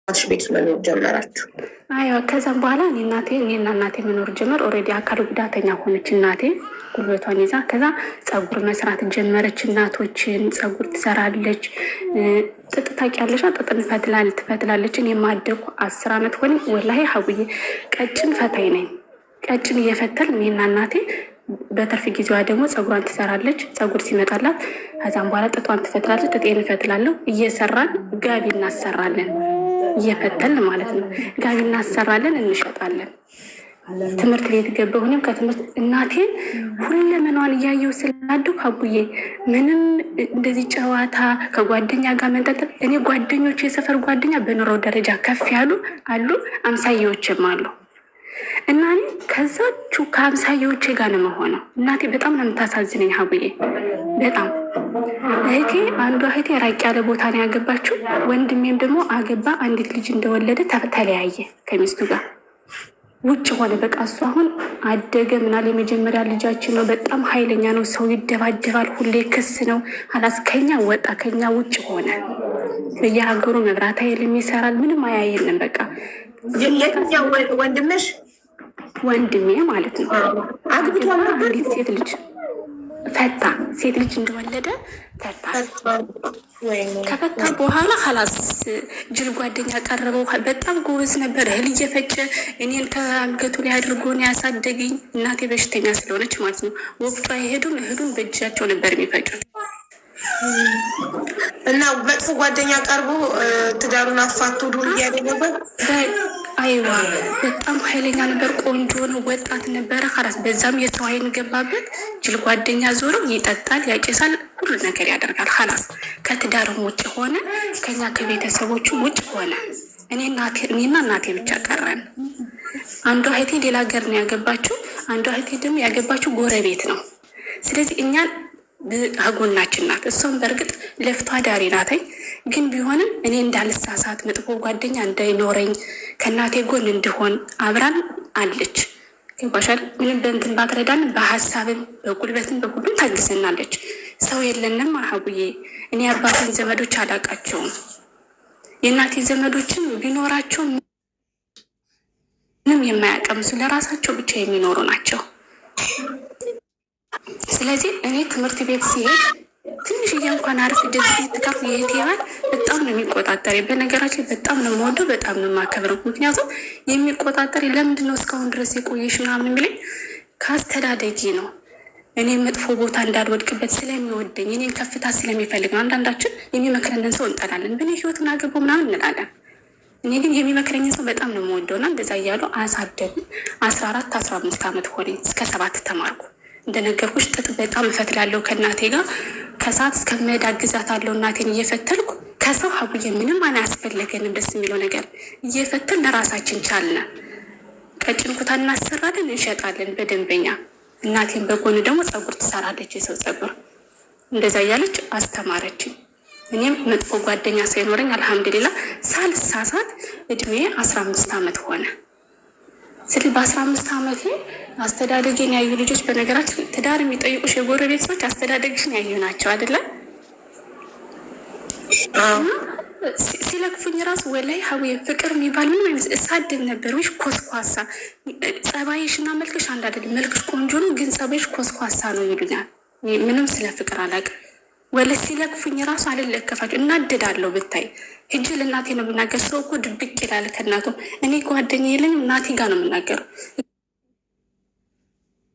ቤት መኖር ጀመራችሁ? አይዋ ከዛም በኋላ እኔና እናቴ መኖር ጀመር። ኦልሬዲ አካል ጉዳተኛ ሆነች እናቴ ጉልበቷን ይዛ። ከዛ ፀጉር መስራት ጀመረች። እናቶችን ፀጉር ትሰራለች። ጥጥ ታውቂያለሽ? ጥጥን ትፈትላለች። እኔ የማደኩ 10 ዓመት ሆነ። ወላሂ ሀቡዬ ቀጭን ፈታይ ነኝ። ቀጭን እየፈተል እኔና እናቴ በትርፍ ጊዜዋ ደግሞ ፀጉሯን ትሰራለች። ፀጉር ሲመጣላት ከዛም በኋላ ጥጧን ትፈትላለች። ጥጤን እፈትላለሁ። እየሰራን ጋቢ እናሰራለን። እየፈተልን ማለት ነው። ጋቢ እናሰራለን፣ እንሸጣለን። ትምህርት ቤት ገባሁኝም ከትምህርት እናቴን ሁለመናዋን እያየው ስላደኩ አቡዬ ምንም እንደዚህ ጨዋታ ከጓደኛ ጋር መንጠልጠል። እኔ ጓደኞች የሰፈር ጓደኛ በኑሮ ደረጃ ከፍ ያሉ አሉ፣ አምሳያዎችም አሉ። እና እኔ ከዛችሁ ከአምሳያዎቼ ጋር ነው የምሆነው። እናቴ በጣም ነው የምታሳዝነኝ ሀቡዬ፣ በጣም እህቴ አንዷ እህቴ ራቅ ያለ ቦታ ነው ያገባችው። ወንድሜም ደግሞ አገባ። አንዲት ልጅ እንደወለደ ተለያየ ከሚስቱ ጋር ውጭ ሆነ። በቃ እሱ አሁን አደገ ምናል። የመጀመሪያ ልጃችን ነው። በጣም ኃይለኛ ነው። ሰው ይደባደባል። ሁሌ ክስ ነው። አላስ ከኛ ወጣ፣ ከኛ ውጭ ሆነ። በየሀገሩ መብራት ኃይልም ይሰራል። ምንም አያየንም። በቃ የትኛው ወንድምሽ? ወንድሜ ማለት ነው። አግብቷል ነበር። ሴት ልጅ ፈታ። ሴት ልጅ እንደወለደ ፈታ። ከፈታ በኋላ ሀላስ ጅል ጓደኛ ቀረበው። በጣም ጎበዝ ነበር። እህል እየፈጨ እኔን ከአገቱ ላይ አድርጎን ያሳደገኝ። እናቴ በሽተኛ ስለሆነች ማለት ነው። ወቅቷ የሄዱን እህሉን በእጃቸው ነበር የሚፈጩት። እና መጥፎ ጓደኛ ቀርቦ ትዳሩን አፋቱ ዱር እያለ ነበር። አይዋ በጣም ኃይለኛ ነበር። ቆንጆ ነው። ወጣት ነበረ። ኸላስ በዛም የሰው አይን ገባበት። ጅል ጓደኛ ዞሮ ይጠጣል፣ ያጨሳል፣ ሁሉ ነገር ያደርጋል። ኸላስ ከትዳርም ውጭ ሆነ። ከኛ ከቤተሰቦቹ ውጭ ሆነ። እኔና እናቴ ብቻ ቀረን። አንዷ እህቴ ሌላ ሀገር ነው ያገባችው። አንዷ እህቴ ደግሞ ያገባችው ጎረቤት ነው። ስለዚህ እኛን አጎናችን ናት። እሷም በእርግጥ ለፍቷ ዳሪ ናተኝ። ግን ቢሆንም እኔ እንዳልሳሳት መጥፎ ጓደኛ እንዳይኖረኝ ከእናቴ ጎን እንድሆን አብራን አለች። ገባሻል? ምንም በእንትን ባትረዳን በሀሳብም በጉልበትም በሁሉም ታግዘናለች። ሰው የለንም አሀቡዬ። እኔ አባቴን ዘመዶች አላቃቸውም። የእናቴ ዘመዶችም ቢኖራቸው ምንም የማያቀምሱ ለራሳቸው ብቻ የሚኖሩ ናቸው። ስለዚህ እኔ ትምህርት ቤት ሲሄድ ትንሽዬ እንኳን አርፍ ደዚህ ትካፍ የእህቴ ባል በጣም ነው የሚቆጣጠር። በነገራችን በጣም ነው የምወደው፣ በጣም ነው የማከብረው። ምክንያቱም የሚቆጣጠር ለምንድን ነው እስካሁን ድረስ የቆየሽ ምናምን የሚለኝ ከአስተዳደጊ ነው። እኔ መጥፎ ቦታ እንዳልወድቅበት ስለሚወደኝ እኔን ከፍታ ስለሚፈልግ ነው። አንዳንዳችን የሚመክረንን ሰው እንጠላለን። በእኔ ህይወት ምን አገባው ምናምን እንላለን። እኔ ግን የሚመክረኝን ሰው በጣም ነው የምወደውና እንደዛ እያሉ አሳደጉ። 14 15 ዓመት ሆነኝ። እስከ 7 ተማርኩ። እንደነገርኩሽ ጥጥ በጣም እፈትላለሁ ከእናቴ ጋር። ከሰዓት እስከመሄድ አግዛታለሁ እናቴን እየፈተልኩ። ከሰው ሀቡዬ ምንም አያስፈለገንም። ደስ የሚለው ነገር እየፈተል ለራሳችን ቻልነ። ቀጭን ኩታ እናሰራለን፣ እንሸጣለን በደንበኛ። እናቴን በጎን ደግሞ ፀጉር ትሰራለች፣ የሰው ፀጉር። እንደዛ እያለች አስተማረችኝ። እኔም መጥፎ ጓደኛ ሳይኖረኝ አልሐምዱሊላ ሳልሳሳት እድሜ 15 ዓመት ሆነ። ስለ በ15 ዓመት አስተዳደግን ያዩ ልጆች፣ በነገራችን ትዳር የሚጠይቁሽ የጎረቤት ሰዎች አስተዳደግሽን ያዩ ናቸው አይደለ? ሲለክፉኝ ራሱ ወላይ ሀዊ ፍቅር የሚባል ምንም አይነት እሳደግ ነበር። ወይሽ ኮስኳሳ ጸባይሽ እና መልክሽ አንድ አይደለም። መልክሽ ቆንጆ ነው ግን ጸባይሽ ኮስኳሳ ነው ይሉኛል። ምንም ስለ ፍቅር አላውቅም። ወለ ሲለክፉኝ ራሱ አልለከፋቸው እናደዳለሁ። ብታይ ሂጅ ለእናቴ ነው የምናገር። ሰው እኮ ድብቅ ይላል ከእናቱ። እኔ ጓደኛ የለኝም፣ እናቴ ጋር ነው የምናገረው።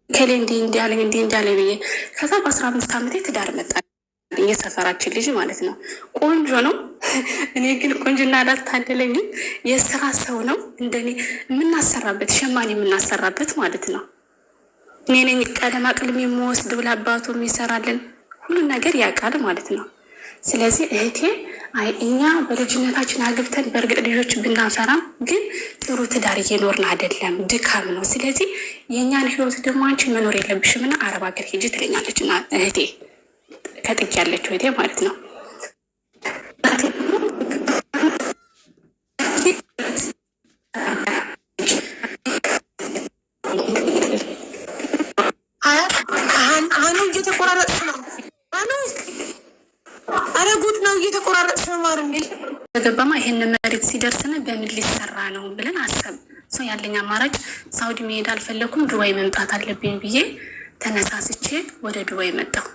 ከሌ እንዲህ አለኝ ብዬ ከዛ በ15 ዓመቴ ትዳር መጣ። የሰፈራችን ልጅ ማለት ነው። ቆንጆ ነው። እኔ ግን ቆንጆና አላታደለኝም። የስራ ሰው ነው። እንደኔ የምናሰራበት ሸማኔ የምናሰራበት ማለት ነው። እኔ ነኝ ቀለም አቅልም የምወስደው፣ ለአባቱ የሚሰራልን ሁሉን ነገር ያውቃል ማለት ነው። ስለዚህ እህቴ አይ እኛ በልጅነታችን አግብተን በእርግጥ ልጆች ብናፈራም ግን ጥሩ ትዳር እየኖርን አይደለም፣ ድካም ነው። ስለዚህ የእኛን ህይወት ደግሞ አንቺ መኖር የለብሽም እና አረብ ሀገር ሂጂ ትለኛለች። እና እህቴ ከጥቅ ያለችው እህቴ ማለት ነው። እየተቆራረጥሽ ነው። ኧረ ጉድ ነው። እየተቆራረጥሽ ነው። ማር ተገባማ ይሄን መሬት ሲደርስን በምን ሊሰራ ነው ብለን አሰብ ሰው ያለኝ አማራጭ ሳውዲ መሄድ አልፈለኩም፣ ዱባይ መምጣት አለብኝ ብዬ ተነሳስቼ ወደ ዱባይ መጣሁ።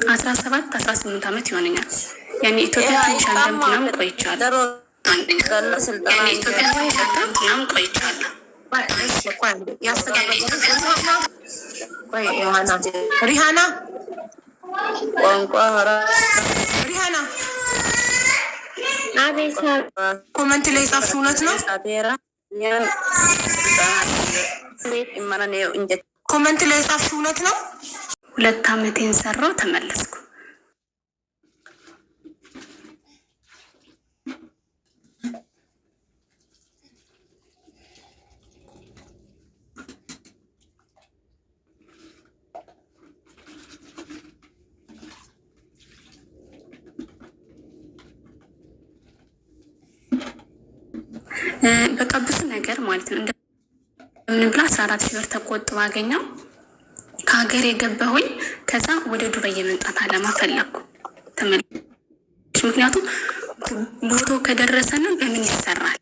17-18 ዓመት ይሆነኛል። ያኔ ኢትዮጵያ ትንሽ አንደምናም ቆይቻለሁ። ሪሃና ኮመንት ላይ ጻፍሽ እውነት ነው? ኮመንት ላይ ጻፍሽ እውነት ነው? 2 ዓመቴን ሰራው ተመለስኩ። በቃ ብዙ ነገር ማለት ነው። እንደምን ብላ 14 ሺህ ብር ተቆጥባ አገኘው። ከሀገር የገባሁኝ ከዛ ወደ ዱባይ የመምጣት አላማ ፈለኩ ተመልሼ። ምክንያቱም ቦታው ከደረሰን በምን ይሰራል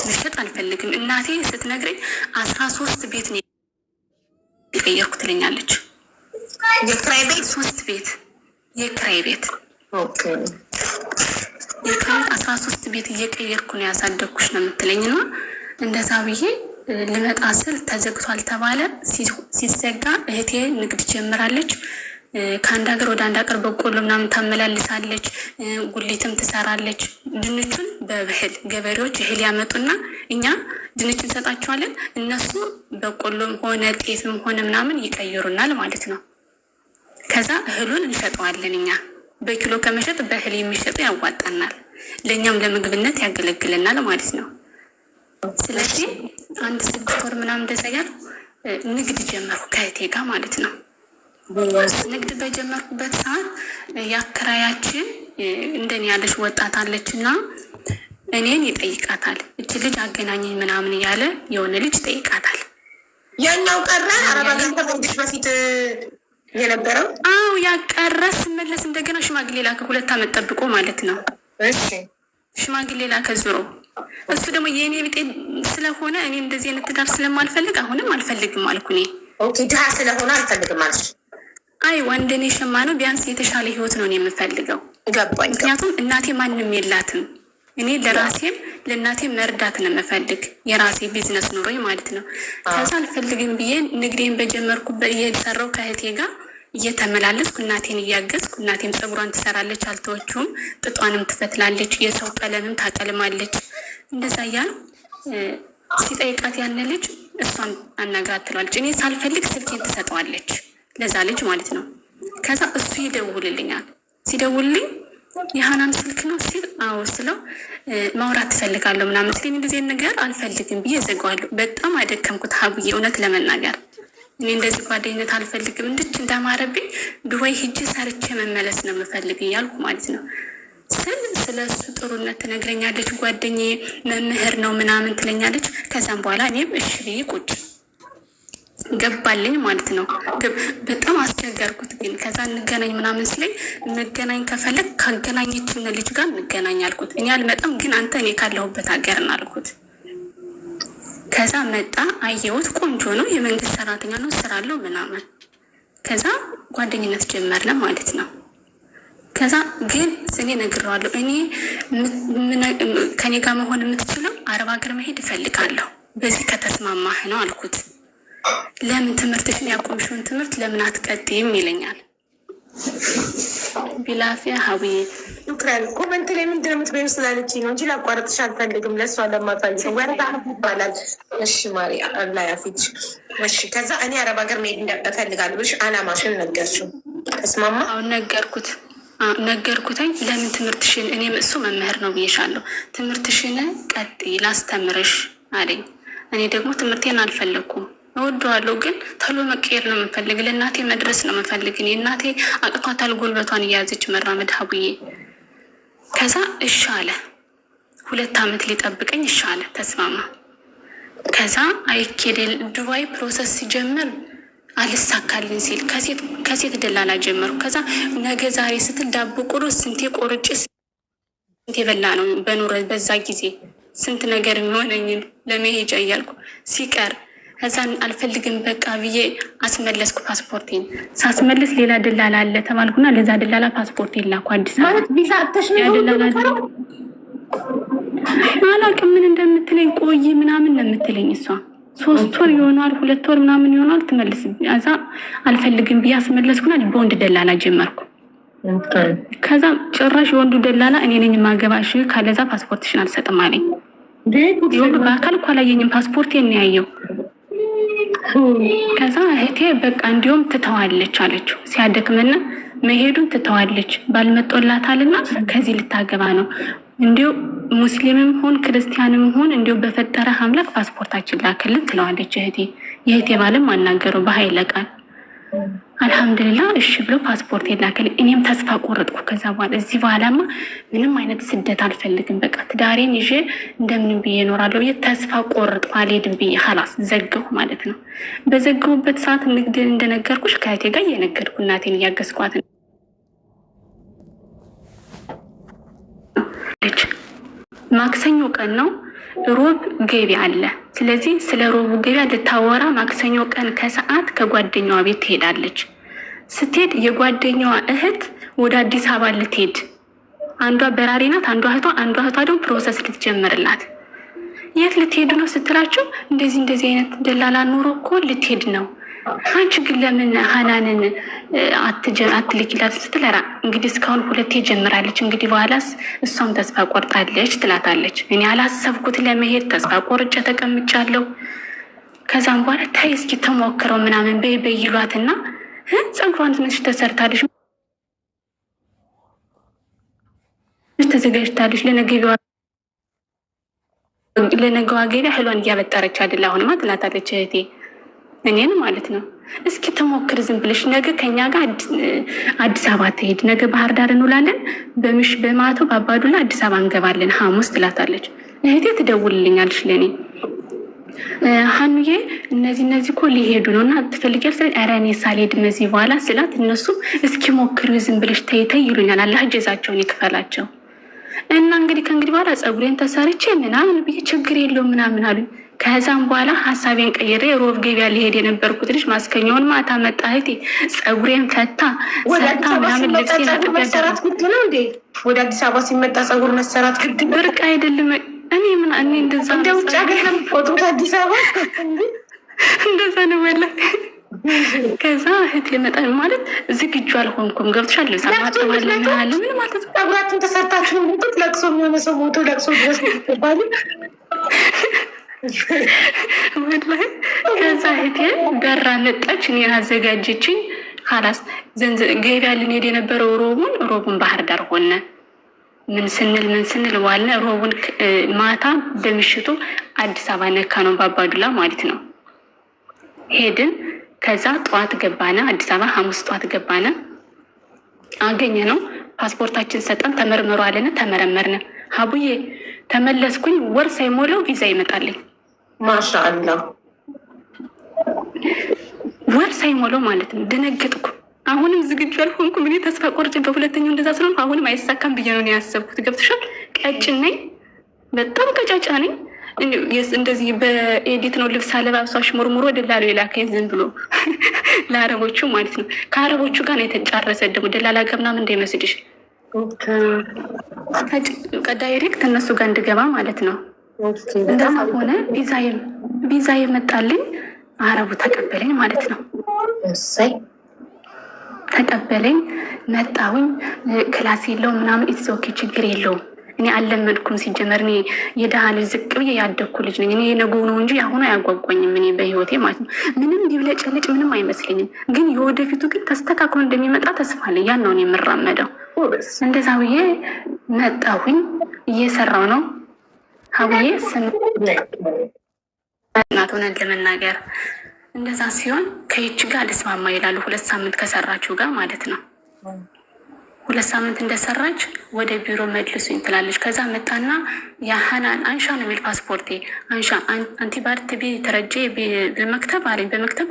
መሸጥ አልፈልግም። እናቴ ስትነግረኝ 13 ቤት ነው የቀየርኩ ትለኛለች። የክራይ ቤት 3 ቤት የክራይ ቤት ኦኬ 13 ቤት እየቀየርኩ ነው ያሳደግኩሽ ነው የምትለኝ። እና እንደዛ ብዬ ልመጣ ስል ተዘግቷል ተባለ። ሲዘጋ እህቴ ንግድ ጀምራለች። ከአንድ ሀገር ወደ አንድ ሀገር በቆሎ ምናምን ታመላልሳለች፣ ጉሊትም ትሰራለች። ድንቹን በብህል ገበሬዎች እህል ያመጡና እኛ ድንች እንሰጣቸዋለን። እነሱ በቆሎም ሆነ ጤፍም ሆነ ምናምን ይቀይሩናል ማለት ነው። ከዛ እህሉን እንሸጠዋለን እኛ በኪሎ ከመሸጥ በእህል የሚሸጡ ያዋጣናል፣ ለእኛም ለምግብነት ያገለግለናል ማለት ነው። ስለዚህ 1-6 ወር ምናምን እንደዛ ያልኩ ንግድ ጀመርኩ ከእህቴ ጋር ማለት ነው። ንግድ በጀመርኩበት ሰዓት የአከራያችን እንደኔ ያለች ወጣት አለች እና እኔን ይጠይቃታል። እች ልጅ አገናኘኝ ምናምን እያለ የሆነ ልጅ ይጠይቃታል። ያኛው ቀረ አረባ ገንተሽ በፊት የነበረው አው ያቀረ ስመለስ እንደገና ሽማግሌ ላከ። 2 ዓመት ጠብቆ ማለት ነው። እሺ ሽማግሌ ላከ ዙሮ። እሱ ደግሞ የኔ ቢጤ ስለሆነ እኔ እንደዚህ አይነት ትዳር ስለማልፈልግ አሁንም አልፈልግም አልኩ እኔ። ኦኬ ድሃ ስለሆነ አልፈልግም አልሽ? አይ ወንደኔ ሸማ ነው፣ ቢያንስ የተሻለ ህይወት ነው የምፈልገው። ገባኝ። ምክንያቱም እናቴ ማንንም የላትም። እኔ ለራሴም ለእናቴ መርዳት ነው የምፈልግ፣ የራሴ ቢዝነስ ኑሮኝ ማለት ነው። ከዛ አልፈልግም ብዬ ንግዴን በጀመርኩበት እየሰራው ከእህቴ ጋር እየተመላለስኩ እናቴን እያገዝኩ፣ እናቴም ፀጉሯን ትሰራለች አልተወችውም፣ ጥጧንም ትፈትላለች፣ የሰው ቀለምም ታቀልማለች። እንደዛ እያሉ ሲጠይቃት ያለ ልጅ እሷን አናግራት ትለዋለች። እኔ ሳልፈልግ ስልኬን ትሰጠዋለች ለዛ ልጅ ማለት ነው። ከዛ እሱ ይደውልልኛል። ሲደውልልኝ የሀናን ስልክ ነው ሲል አዎ ስለው ማውራት ትፈልጋለሁ ምናምን ሲለኝ እንደዚህ ነገር አልፈልግም ብዬ ዘጋዋለሁ። በጣም አደከምኩት ሀቡዬ፣ እውነት ለመናገር እኔ እንደዚህ ጓደኝነት አልፈልግም፣ እንድች እንዳማረብኝ ዱባይ ሂጅ ሰርቼ መመለስ ነው የምፈልግ እያልኩ ማለት ነው። ስለ እሱ ጥሩነት ትነግረኛለች። ጓደኛዬ መምህር ነው ምናምን ትለኛለች። ከዛም በኋላ እኔም እሺ ብዬ ቁጭ ገባልኝ ማለት ነው። በጣም አስቸገርኩት ግን ከዛ እንገናኝ ምናምን ስለኝ እንገናኝ ከፈለግ ካገናኘችን ልጅ ጋር እንገናኝ አልኩት። እኔ አልመጣም ግን አንተ እኔ ካለሁበት ሀገር ነው አልኩት። ከዛ መጣ፣ አየሁት፣ ቆንጆ ነው፣ የመንግስት ሰራተኛ ነው፣ ስራ አለው ምናምን። ከዛ ጓደኝነት ጀመርነ ማለት ነው። ከዛ ግን እኔ ነግሬዋለሁ፣ እኔ ከኔ ጋር መሆን የምትችለው አረብ ሀገር መሄድ እፈልጋለሁ፣ በዚህ ከተስማማህ ነው አልኩት። ለምን ትምህርትሽን ያቆምሽውን ትምህርት ለምን አትቀጥይም ይለኛል። ቢላፊያ ሀቡዬ ዩክራን ኮመንት ላይ ምንድን ነው የምትበይው ስላለችኝ ነው እንጂ ላቋረጥሽ አልፈልግም። ለእሷ ለማፈልግ ወረዳ ይባላል። እሺ ማሪ አላ ያፊች። እሺ ከዛ እኔ አረብ ሀገር መሄድ እፈልጋለሁ ብለሽ አላማሽን ነገርሽው። ተስማማ? አሁን ነገርኩትኝ። ለምን ትምህርትሽን እኔም እሱ መምህር ነው ብዬሻለሁ፣ ትምህርትሽን ቀጥይ ላስተምርሽ አለኝ። እኔ ደግሞ ትምህርቴን አልፈለኩም፣ እወደዋለሁ ግን ተሎ መቀየር ነው የምፈልግ፣ ለእናቴ መድረስ ነው የምፈልግ። እኔ እናቴ አቅቷታል፣ ጉልበቷን እያያዘች መራመድ ሀቡዬ። ከዛ እሺ አለ። 2 ዓመት ሊጠብቀኝ እሺ አለ፣ ተስማማ። ከዛ አይኬደል ዱባይ ፕሮሰስ ሲጀምር አልሳካልኝ ሲል ከሴት ደላላ ጀመሩ። ከዛ ነገ ዛሬ ስትል ዳቦ ቁርስ ስንቴ ቆርጭ የበላ ነው በኑረ በዛ ጊዜ ስንት ነገር የሚሆነኝን ለመሄጃ እያልኩ ሲቀር ከዛን አልፈልግም በቃ ብዬ አስመለስኩ ፓስፖርቴን። ሳስመልስ ሌላ ደላላ አለ ተባልኩና ለዛ ደላላ ፓስፖርቴን ላኩ። አዲስ አላውቅም ምን እንደምትለኝ ቆይ ምናምን ነው የምትለኝ እሷ 3 ወር ይሆናል 2 ወር ምናምን ይሆናል ትመልስ። እዛ አልፈልግም ብዬ አስመለስኩና በወንድ ደላላ ጀመርኩ። ከዛ ጭራሽ የወንዱ ደላላ እኔ ነኝ ማገባሽ ካለዛ ፓስፖርትሽን አልሰጥም አለኝ። ይሁን በአካል እኮ አላየኝም ፓስፖርቴን ነው ያየው። ከዛ እህቴ በቃ እንዲሁም ትተዋለች አለችው። ሲያደክምና መሄዱን ትተዋለች ባልመጦላታልና ከዚህ ልታገባ ነው። እንዲሁ ሙስሊምም ሆን ክርስቲያንም ሆን እንዲሁ በፈጠረ አምላክ ፓስፖርታችን ላክልን ትለዋለች እህቴ። የእህቴ ባልም አናገረው በኃይለ ቃል። አልሐምዱሊላህ እሺ ብሎ ፓስፖርት የላክልኝ። እኔም ተስፋ ቆረጥኩ። ከዛ በኋላ እዚህ በኋላማ ምንም አይነት ስደት አልፈልግም፣ በቃ ትዳሬን ይዤ እንደምንም ብዬ እኖራለሁ ብዬ ተስፋ ቆረጥኩ። አልሄድም ብዬ ሀላስ ዘገሁ ማለት ነው። በዘገሁበት ሰዓት ንግድ እንደነገርኩሽ ከእህቴ ጋር እየነገድኩ እናቴን እያገዝኳት ማክሰኞ ቀን ነው። ሮብ ገበያ አለ። ስለዚህ ስለ ሮቡ ገበያ ልታወራ ማክሰኞ ቀን ከሰዓት ከጓደኛዋ ቤት ትሄዳለች። ስትሄድ የጓደኛዋ እህት ወደ አዲስ አበባ ልትሄድ፣ አንዷ በራሪ ናት፣ አንዷ እህቷ ደግሞ ፕሮሰስ ልትጀምርላት። የት ልትሄድ ነው ስትላቸው እንደዚህ አይነት ደላላ ኑሮ እኮ ልትሄድ ነው። አንቺ ግን ለምን ሀናንን አትልኪላት ስትለራ እንግዲህ እስካሁን 2 ጀምራለች፣ እንግዲህ በኋላስ እሷም ተስፋ ቆርጣለች ትላታለች። እኔ አላሰብኩት ለመሄድ ተስፋ ቆርጬ ተቀምጫለሁ። ከዛም በኋላ ታይ እስኪ ተሞክረው ምናምን በይሏትና ፀጉሯን ትንሽ ተሰርታለች፣ ተዘጋጅታለች ለነገዋ ገበያ ህሏን እያበጠረች አይደል አሁንማ ትላታለች እህቴ እኔን ማለት ነው። እስኪ ተሞክር ዝም ብለሽ ነገ ከኛ ጋር አዲስ አበባ ትሄድ፣ ነገ ባህር ዳር እንውላለን፣ በማቶ በአባዱላ አዲስ አበባ እንገባለን ሐሙስ ትላታለች እህቴ። ትደውልልኛለች ለኔ ሀኑዬ እነዚህ እኮ ሊሄዱ ነው እና ትፈልጊያለሽ? ኧረ እኔ ሳልሄድም እዚህ በኋላ ስላት እነሱ እስኪ ሞክሪው ዝም ብለሽ ተይ ይሉኛል። አላህ ጀዛቸውን ይክፈላቸው። እና እንግዲህ ከእንግዲህ በኋላ ፀጉሬን ተሰርቼ ምናምን ብዬ ችግር የለውም ምናምን አሉኝ። ከዛም በኋላ ሀሳቤን ቀይሬ ሮብ ገበያ ሊሄድ የነበርኩት ልጅ ማስከኛውን ማታ መጣ እህቴ ፀጉሬን ፈታ ሰርታ ምናምን ልብሴን መሰራት ግድ ነው እንዴ? ወደ አዲስ አበባ ሲመጣ ፀጉር መሰራት ግድ ብርቅ አይደለም። እኔ እንደዛ እንደ ውጭ ሀገር ፎቶት አዲስ አበባ እንደዛ ነው ወላ። ከዛ እህት ልመጣ ማለት ዝግጁ አልሆንኩም። ገብቶሻል? ሳማጥባለ ምናለ ምን ማለት ነው? ፀጉራችሁን ተሰርታችሁ ነው ለቅሶ የሚሆነ ሰው ሞቶ ለቅሶ ድረስ ይባሉ ወላሂ። ከዛ እህቴ በራ መጣች፣ እኔን አዘጋጀችኝ። ካላስ ገበያ ልንሄድ የነበረው ሮቡን ባህር ዳር ሆነ። ምን ስንል ዋልነ። ሮቡን ማታ በምሽቱ አዲስ አበባ ነካ ነው በአባዱላ ማለት ነው ሄድን። ከዛ ጠዋት ገባነ አዲስ አበባ። ሐሙስ ጠዋት ገባነ፣ አገኘ ነው ፓስፖርታችን ሰጠን። ተመርምሮ አለነ፣ ተመረመርነ። ሀቡዬ ተመለስኩኝ። ወር ሳይሞላው ቪዛ ይመጣልኝ። ማሻአላህ ወር ሳይሞላው ማለት ነው። ደነገጥኩ። አሁንም ዝግጁ አልሆንኩም። እኔ ተስፋ ቆርጬ በሁለተኛው እንደዛ ስለሆንኩ አሁንም አይሳካም ብዬ ነው ያሰብኩት። ገብቶሻል? ቀጭን ነኝ፣ በጣም ቀጫጫ ነኝ። እንደዚህ በኤዲት ነው ልብስ አለባብሷሽ ሙርሙሮ ደላሎ የላከኝ ዝም ብሎ ለአረቦቹ ማለት ነው። ከአረቦቹ ጋር ነው የተጫረሰ። ደግሞ ደላላ ገብና ምን እንዳይመስልሽ ዳይሬክት እነሱ ጋር እንድገባ ማለት ነው። እንደዛ ሆነ። ቪዛ የመጣልኝ አረቡ ተቀበለኝ ማለት ነው። ተቀበለኝ፣ መጣሁኝ። ክላስ የለውም ምናምን ኢትስ ኦኬ ችግር የለውም። እኔ አልለመድኩም። ሲጀመር እኔ የደሃ ልጅ ዝቅ ብዬ ያደግኩ ልጅ ነኝ። እኔ የነገው ነው እንጂ አሁኑ አያጓጓኝም። እኔ በህይወቴ ማለት ነው ምንም ቢብለጨልጭ ምንም አይመስለኝም። ግን የወደፊቱ ግን ተስተካክሎ እንደሚመጣ ተስፋ አለኝ። ያን ነው የምራመደው። እንደዛ ብዬ መጣሁኝ። እየሰራው ነው ሀብዬ እናት ሆነን ለመናገር እንደዛ ሲሆን ከይች ጋር ልስማማ ይላሉ። 2 ሳምንት ከሰራችሁ ጋር ማለት ነው። 2 ሳምንት እንደሰራች ወደ ቢሮ መልሱኝ ትላለች። ከዛ መጣና የሀናን አንሻ ነው የሚል ፓስፖርቴ አንሻ አንቲባርት ተረጄ በመክተብ አለኝ። በመክተብ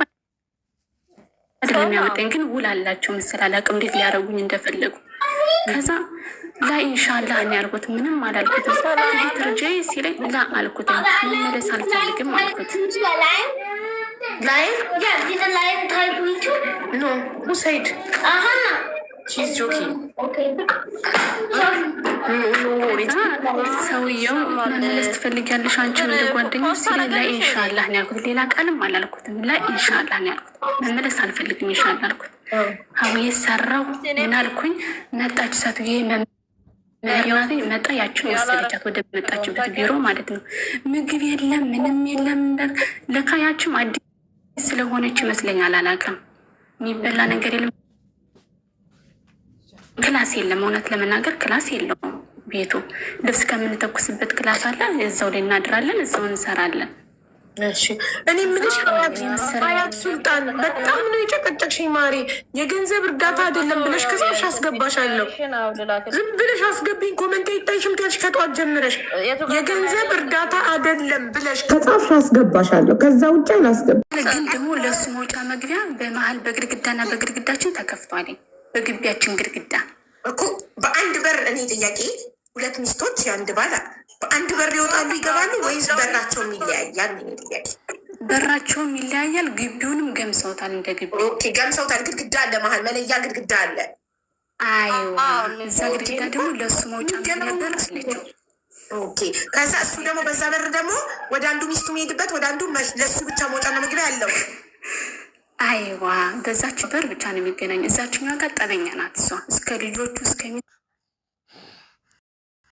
አይደለም ያመጣኝ፣ ግን ውል አላቸው መሰል አላውቅም እንዴት ሊያደርጉኝ እንደፈለጉ። ከዛ ላ ኢንሻላህ ነው ያልኩት። ምንም አላልኩት። ትርጀይ ሲለኝ ላ አልኩት። መመለስ አልፈልግም አልኩት። Live? Yeah, did the live type me too? No. Who said? She's joking. Okay. ሰውየው መመለስ ትፈልጊያለሽ አንቺ እንደ ጓደኛው ሲለኝ ላይ ኢንሻላህ ነው ያልኩት። ሌላ ቃልም አላልኩትም። ላይ ኢንሻላህ ነው ያልኩት። መመለስ አልፈልግም ኢንሻላህ አልኩት። ሀውዬ ሰራው ምን አልኩኝ። መጣች ሰትዬ መርናቴ መጣ። ያችን ወሰደቻት ወደ መጣችበት ቢሮ ማለት ነው። ምግብ የለም ምንም የለም። ለካ ያችም አዲስ ስለሆነች ይመስለኛል አላውቅም። የሚበላ ነገር የለም። ክላስ የለም። እውነት ለመናገር ክላስ የለውም ቤቱ። ልብስ ከምንተኩስበት ክላስ አለ። እዛው ላይ እናድራለን፣ እዛው እንሰራለን። እሺ እኔ ምንሽ ሀያት ሱልጣን በጣም ነው የጨቀጨቅሽኝ ማሪ። የገንዘብ እርዳታ አይደለም ብለሽ ከዛሽ አስገባሻለሁ። ዝም ብለሽ አስገቢኝ። ኮመንት አይታይሽም ትያለሽ ከጠዋት ጀምረሽ። የገንዘብ እርዳታ አይደለም ብለሽ ከጻፍሽ አስገባሻለሁ። ከዛ ውጭ አላስገባ። ግን ደግሞ ለእሱ መውጫ መግቢያ በመሀል በግድግዳና በግድግዳችን ተከፍቷል። በግቢያችን ግድግዳ እኮ በአንድ በር። እኔ ጥያቄ ሁለት ሚስቶች የአንድ ባል በአንድ በር ይወጣሉ ይገባሉ ወይስ በራቸውም ይለያያል? ጥያቄ በራቸውም ይለያያል። ግቢውንም ገምሰውታል። እንደ ግቢ ኦኬ፣ ገምሰውታል። ግድግዳ አለ፣ መሀል መለያ ግድግዳ አለ። አይዋ እዛ ግድግዳ ደግሞ ለእሱ መውጫ መግቢያ በር አለችው። ኦኬ፣ ከዛ እሱ ደግሞ በዛ በር ደግሞ ወደ አንዱ ሚስቱ የሚሄድበት ወደ አንዱ ለእሱ ብቻ መውጫና መግቢያ አለው። አይዋ በዛች በር ብቻ ነው የሚገናኝ። እዛችኛዋ ጋር ጠበኛ ናት እሷ እስከ ልጆቹ እስከሚ